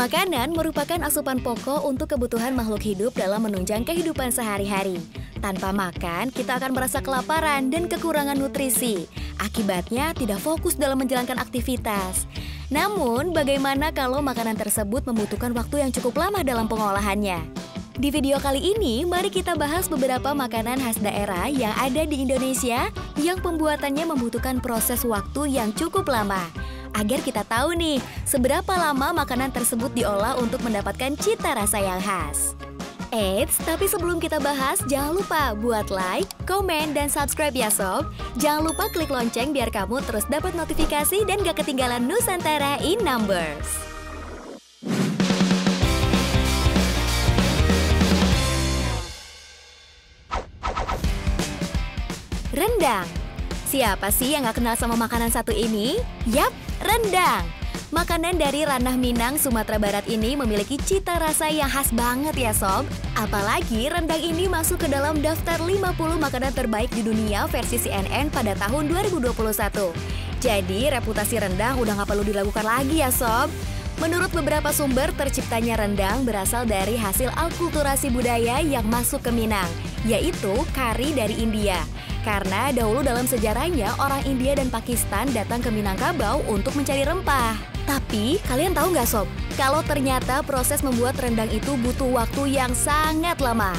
Makanan merupakan asupan pokok untuk kebutuhan makhluk hidup dalam menunjang kehidupan sehari-hari. Tanpa makan, kita akan merasa kelaparan dan kekurangan nutrisi. Akibatnya, tidak fokus dalam menjalankan aktivitas. Namun, bagaimana kalau makanan tersebut membutuhkan waktu yang cukup lama dalam pengolahannya? Di video kali ini, mari kita bahas beberapa makanan khas daerah yang ada di Indonesia yang pembuatannya membutuhkan proses waktu yang cukup lama. Agar kita tahu nih, seberapa lama makanan tersebut diolah untuk mendapatkan cita rasa yang khas. Eits, tapi sebelum kita bahas, jangan lupa buat like, komen, dan subscribe ya sob. Jangan lupa klik lonceng biar kamu terus dapat notifikasi dan gak ketinggalan Nusantara in Numbers. Rendang. Siapa sih yang gak kenal sama makanan satu ini? Yap, rendang. Makanan dari ranah Minang, Sumatera Barat ini memiliki cita rasa yang khas banget ya sob. Apalagi rendang ini masuk ke dalam daftar 50 makanan terbaik di dunia versi CNN pada tahun 2021. Jadi reputasi rendang udah gak perlu diragukan lagi ya sob. Menurut beberapa sumber, terciptanya rendang berasal dari hasil alkulturasi budaya yang masuk ke Minang, yaitu kari dari India. Karena dahulu dalam sejarahnya, orang India dan Pakistan datang ke Minangkabau untuk mencari rempah. Tapi, kalian tahu nggak sob? Kalau ternyata proses membuat rendang itu butuh waktu yang sangat lama.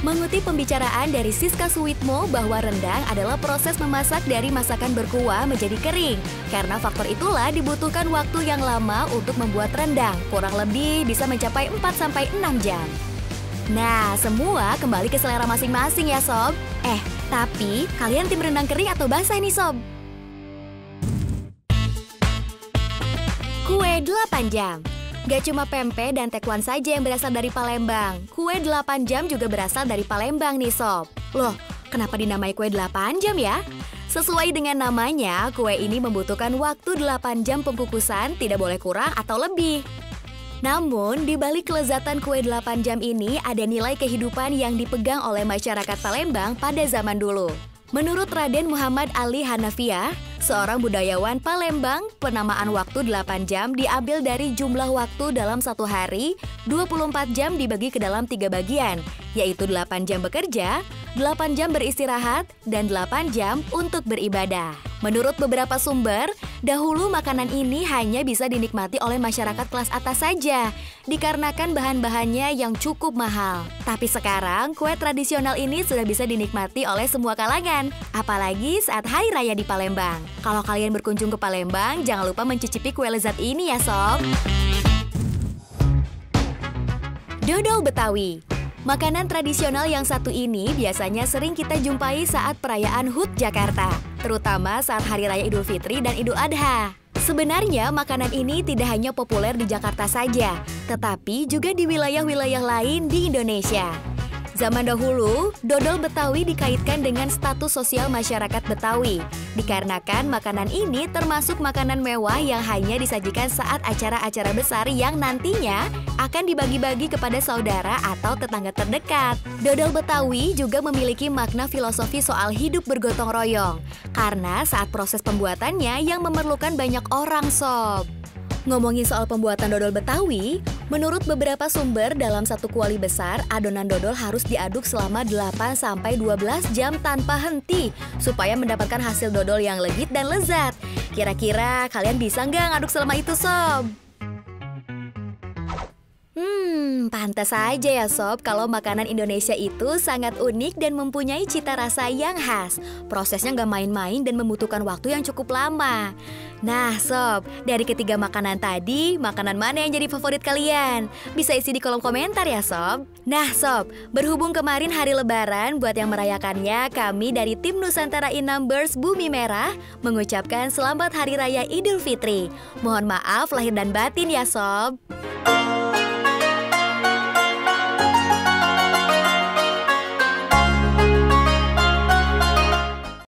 Mengutip pembicaraan dari Siska Suwitmo bahwa rendang adalah proses memasak dari masakan berkuah menjadi kering. Karena faktor itulah dibutuhkan waktu yang lama untuk membuat rendang. Kurang lebih bisa mencapai 4-6 jam. Nah, semua kembali ke selera masing-masing ya sob. Tapi kalian tim rendang kering atau basah nih sob? Kue 8 jam. Gak cuma pempek dan tekwan saja yang berasal dari Palembang. Kue 8 jam juga berasal dari Palembang nih sob. Loh, kenapa dinamai kue 8 jam ya? Sesuai dengan namanya, kue ini membutuhkan waktu 8 jam pengkukusan, tidak boleh kurang atau lebih. Namun, di balik kelezatan kue 8 jam ini ada nilai kehidupan yang dipegang oleh masyarakat Palembang pada zaman dulu. Menurut Raden Muhammad Ali Hanafiah, seorang budayawan Palembang, penamaan waktu 8 jam diambil dari jumlah waktu dalam satu hari, 24 jam dibagi ke dalam 3 bagian, yaitu 8 jam bekerja, 8 jam beristirahat, dan 8 jam untuk beribadah. Menurut beberapa sumber, dahulu makanan ini hanya bisa dinikmati oleh masyarakat kelas atas saja, dikarenakan bahan-bahannya yang cukup mahal. Tapi sekarang, kue tradisional ini sudah bisa dinikmati oleh semua kalangan, apalagi saat Hari Raya di Palembang. Kalau kalian berkunjung ke Palembang, jangan lupa mencicipi kue lezat ini ya sob. Dodol Betawi. Makanan tradisional yang satu ini biasanya sering kita jumpai saat perayaan HUT Jakarta, terutama saat Hari Raya Idul Fitri dan Idul Adha. Sebenarnya makanan ini tidak hanya populer di Jakarta saja, tetapi juga di wilayah-wilayah lain di Indonesia. Zaman dahulu, dodol Betawi dikaitkan dengan status sosial masyarakat Betawi, dikarenakan makanan ini termasuk makanan mewah yang hanya disajikan saat acara-acara besar yang nantinya akan dibagi-bagi kepada saudara atau tetangga terdekat. Dodol Betawi juga memiliki makna filosofi soal hidup bergotong royong, karena saat proses pembuatannya yang memerlukan banyak orang sob. Ngomongin soal pembuatan dodol Betawi, menurut beberapa sumber dalam satu kuali besar, adonan dodol harus diaduk selama 8-12 jam tanpa henti supaya mendapatkan hasil dodol yang legit dan lezat. Kira-kira kalian bisa nggak ngaduk selama itu sob? Pantas saja ya sob kalau makanan Indonesia itu sangat unik dan mempunyai cita rasa yang khas. Prosesnya nggak main-main dan membutuhkan waktu yang cukup lama. Nah sob, dari ketiga makanan tadi, makanan mana yang jadi favorit kalian? Bisa isi di kolom komentar ya sob. Nah sob, berhubung kemarin hari Lebaran, buat yang merayakannya, kami dari tim Nusantara in Numbers Bumi Merah mengucapkan selamat Hari Raya Idul Fitri. Mohon maaf lahir dan batin ya sob.